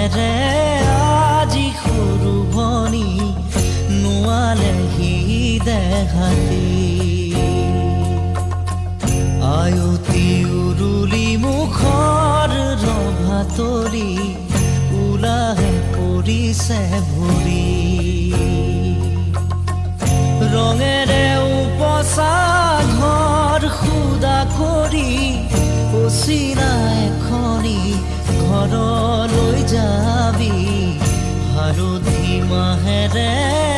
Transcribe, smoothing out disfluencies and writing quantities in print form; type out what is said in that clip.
মাহেৰে আজি সৰু ভনী নোৱালেহি দেহাতি আয়তি উৰুলি মুখৰ ৰভা তৰি ওলাহে পৰিছে ভৰি ৰঙেৰে উপচা ঘৰ খুদা কৰি অচিনা এখনি ঘৰলৈ যাবি হালধি মাহেৰে